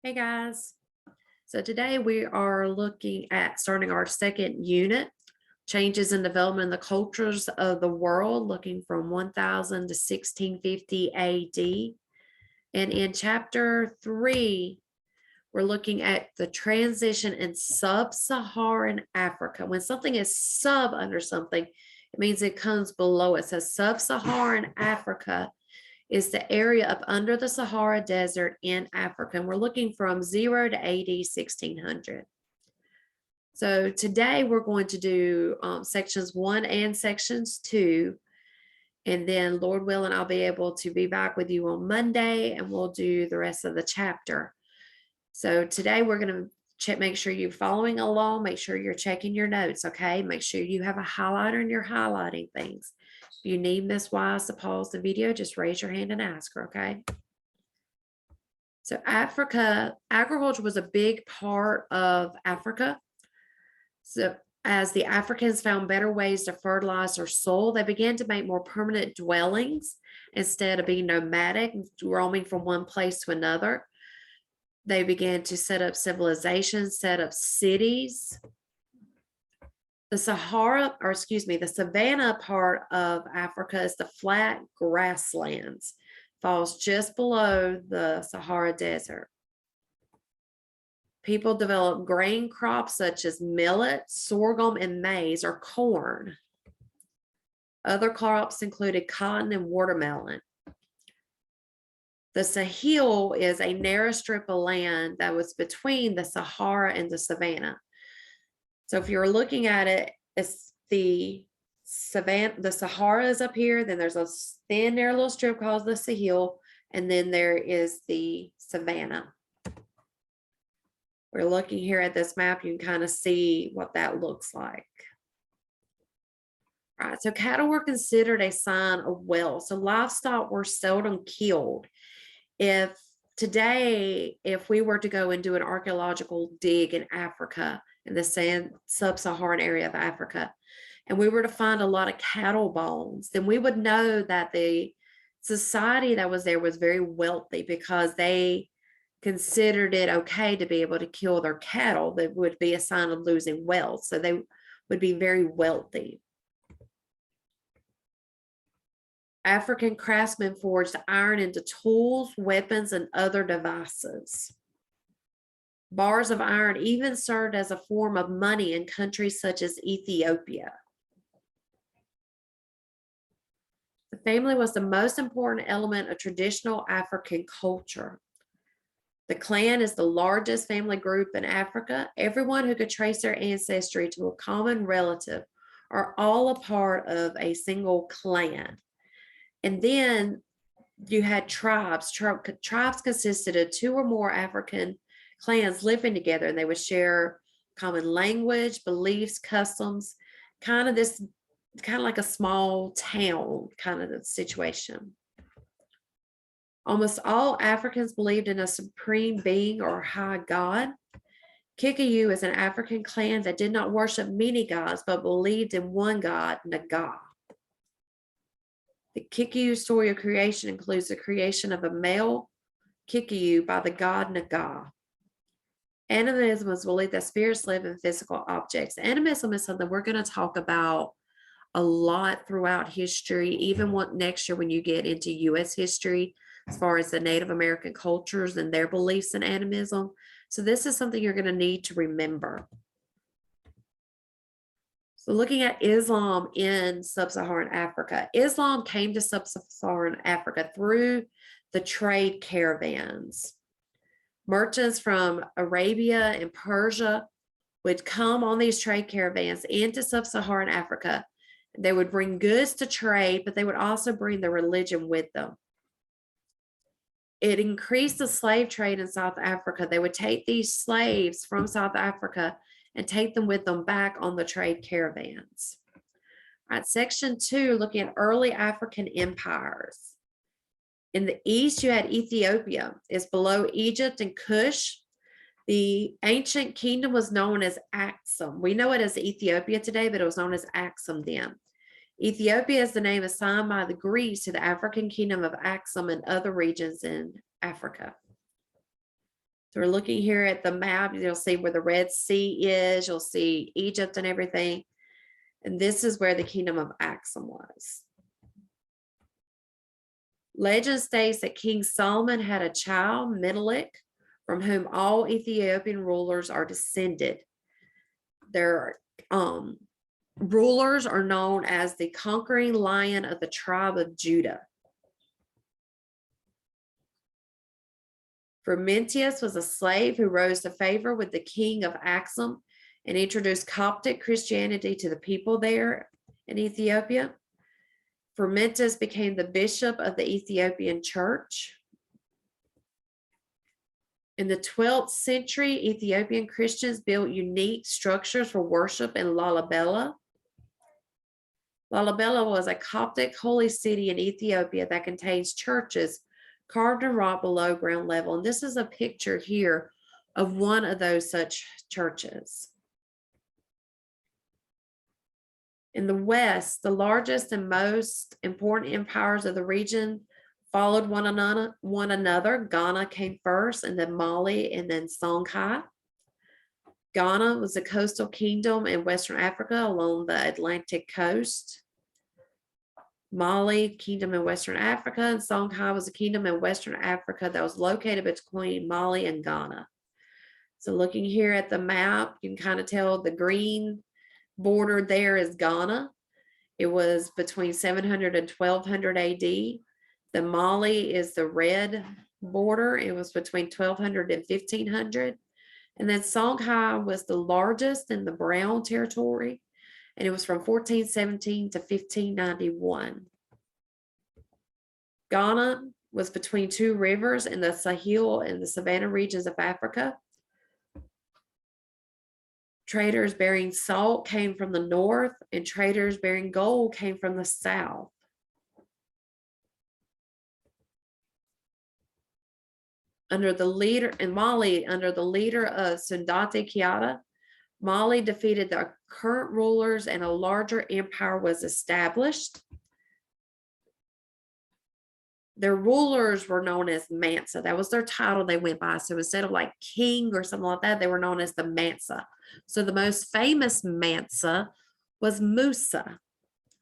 Hey guys. So today we are looking at starting our second unit, changes in development in the cultures of the world, looking from 1000 to 1650 AD. And in chapter 3, we're looking at the transition in Sub-Saharan Africa. When something is sub under something, it means it comes below it. So Sub-Saharan Africa is the area up under the Sahara Desert in Africa. And we're looking from 0 to AD 1600. So today we're going to do sections 1 and sections 2. And then Lord willing, I'll be able to be back with you on Monday and we'll do the rest of the chapter. So today we're going to make sure you're following along, make sure you're checking your notes, okay? Make sure you have a highlighter and you're highlighting things. If you need Miss Wise to pause the video, just raise your hand and ask her, okay? So Africa, agriculture was a big part of Africa. So as the Africans found better ways to fertilize their soil, they began to make more permanent dwellings instead of being nomadic, roaming from one place to another. They began to set up civilizations, set up cities. The the savanna part of Africa is the flat grasslands, falls just below the Sahara Desert. People developed grain crops such as millet, sorghum, and maize or corn. Other crops included cotton and watermelon. The Sahel is a narrow strip of land that was between the Sahara and the savanna. So if you're looking at it, it's the savanna, the Sahara is up here, then there's a thin narrow little strip called the Sahel, and then there is the savanna. We're looking here at this map, you can kind of see what that looks like. All right, so cattle were considered a sign of wealth. So livestock were seldom killed. If we were to go and do an archaeological dig in Africa, in the sub-Saharan area of Africa, and we were to find a lot of cattle bones, then we would know that the society that was there was very wealthy because they considered it okay to be able to kill their cattle. That would be a sign of losing wealth. So they would be very wealthy. African craftsmen forged iron into tools, weapons, and other devices. Bars of iron even served as a form of money in countries such as Ethiopia. The family was the most important element of traditional African culture. The clan is the largest family group in Africa. Everyone who could trace their ancestry to a common relative are all a part of a single clan. And then you had tribes. Tribes consisted of 2 or more African clans living together, and they would share common language, beliefs, customs, kind of like a small town kind of situation. Almost all Africans believed in a supreme being or high god. Kikuyu is an African clan that did not worship many gods, but believed in one god, Naga. The Kikuyu story of creation includes the creation of a male Kikuyu by the god Naga. Animism is believed that spirits live in physical objects. Animism is something we're going to talk about a lot throughout history, even next year when you get into U.S. history, as far as the Native American cultures and their beliefs in animism. So this is something you're going to need to remember. So looking at Islam in Sub-Saharan Africa, Islam came to Sub-Saharan Africa through the trade caravans. Merchants from Arabia and Persia would come on these trade caravans into Sub-Saharan Africa. They would bring goods to trade, but they would also bring their religion with them. It increased the slave trade in South Africa. They would take these slaves from South Africa and take them with them back on the trade caravans. All right, section 2, looking at early African empires. In the east, you had Ethiopia. It's below Egypt and Kush. The ancient kingdom was known as Aksum. We know it as Ethiopia today, but it was known as Aksum then. Ethiopia is the name assigned by the Greeks to the African kingdom of Aksum and other regions in Africa. So we're looking here at the map. You'll see where the Red Sea is. You'll see Egypt and everything. And this is where the kingdom of Axum was. Legend states that King Solomon had a child, Menelik, from whom all Ethiopian rulers are descended. Their rulers are known as the conquering lion of the tribe of Judah. Frumentius was a slave who rose to favor with the king of Axum and introduced Coptic Christianity to the people there in Ethiopia. Frumentius became the bishop of the Ethiopian church. In the 12th century, Ethiopian Christians built unique structures for worship in Lalibela. Lalibela was a Coptic holy city in Ethiopia that contains churches carved in rock below ground level. And this is a picture here of one of those such churches. In the West, the largest and most important empires of the region followed one another. Ghana came first, and then Mali, and then Songhai. Ghana was a coastal kingdom in Western Africa along the Atlantic coast. Mali, kingdom in Western Africa, and Songhai was a kingdom in Western Africa that was located between Mali and Ghana. So looking here at the map, you can kind of tell the green border there is Ghana. It was between 700 and 1200 AD. The Mali is the red border. It was between 1200 and 1500. And then Songhai was the largest in the Brown territory, and it was from 1417 to 1591. Ghana was between two rivers in the Sahel and the Savannah regions of Africa. Traders bearing salt came from the north, and traders bearing gold came from the south. Under the leader in Mali, under the leader of Sundate Keita, Mali defeated the current rulers and a larger empire was established. Their rulers were known as Mansa. That was their title they went by. So instead of like king or something like that, they were known as the Mansa. So the most famous Mansa was Musa.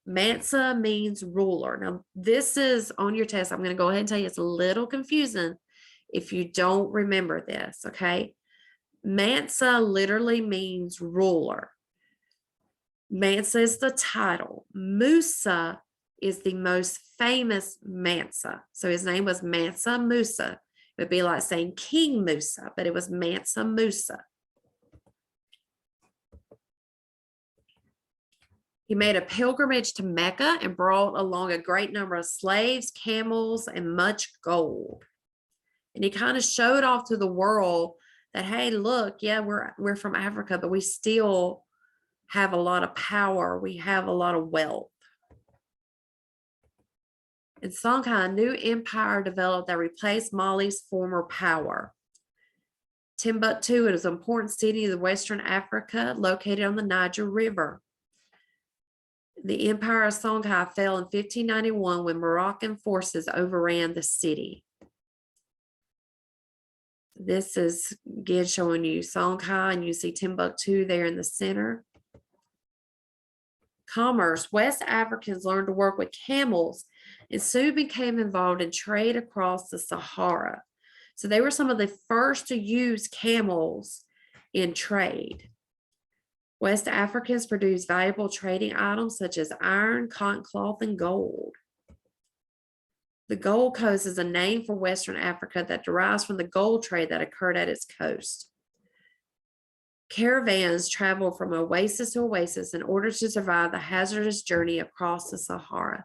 Mansa means ruler. Now, this is on your test. I'm going to go ahead and tell you it's a little confusing if you don't remember this, okay? Mansa literally means ruler. Mansa is the title. Musa is the most famous Mansa. So his name was Mansa Musa. It would be like saying King Musa, but it was Mansa Musa. He made a pilgrimage to Mecca and brought along a great number of slaves, camels, and much gold. And he kind of showed off to the world that, hey, look, yeah, we're from Africa, but we still have a lot of power. We have a lot of wealth. In Songhai, a new empire developed that replaced Mali's former power. Timbuktu is an important city of Western Africa located on the Niger River. The empire of Songhai fell in 1591 when Moroccan forces overran the city. This is again showing you Songhai, and you see Timbuktu there in the center. Commerce. West Africans learned to work with camels and soon became involved in trade across the Sahara. So they were some of the first to use camels in trade. West Africans produced valuable trading items such as iron, cotton cloth, and gold. The Gold Coast is a name for Western Africa that derives from the gold trade that occurred at its coast. Caravans traveled from oasis to oasis in order to survive the hazardous journey across the Sahara.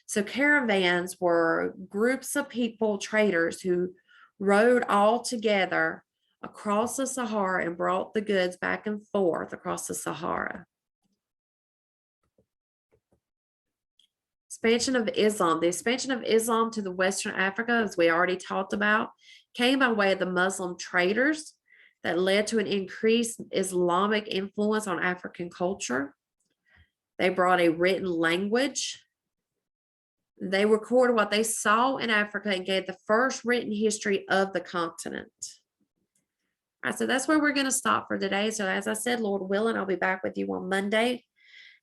So caravans were groups of people, traders, who rode all together across the Sahara and brought the goods back and forth across the Sahara. Expansion of Islam. The expansion of Islam to the Western Africa, as we already talked about, came by way of the Muslim traders that led to an increased Islamic influence on African culture. They brought a written language. They recorded what they saw in Africa and gave the first written history of the continent. All right, so that's where we're going to stop for today. So as I said, Lord willing, I'll be back with you on Monday,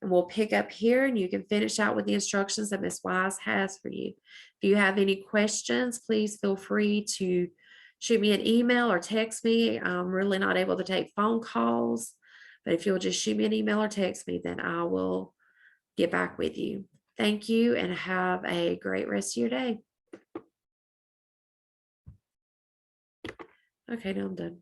and we'll pick up here and you can finish out with the instructions that Miss Wise has for you. If you have any questions, please feel free to shoot me an email or text me. I'm really not able to take phone calls, but if you'll just shoot me an email or text me, then I will get back with you. Thank you and have a great rest of your day. Okay, now I'm done.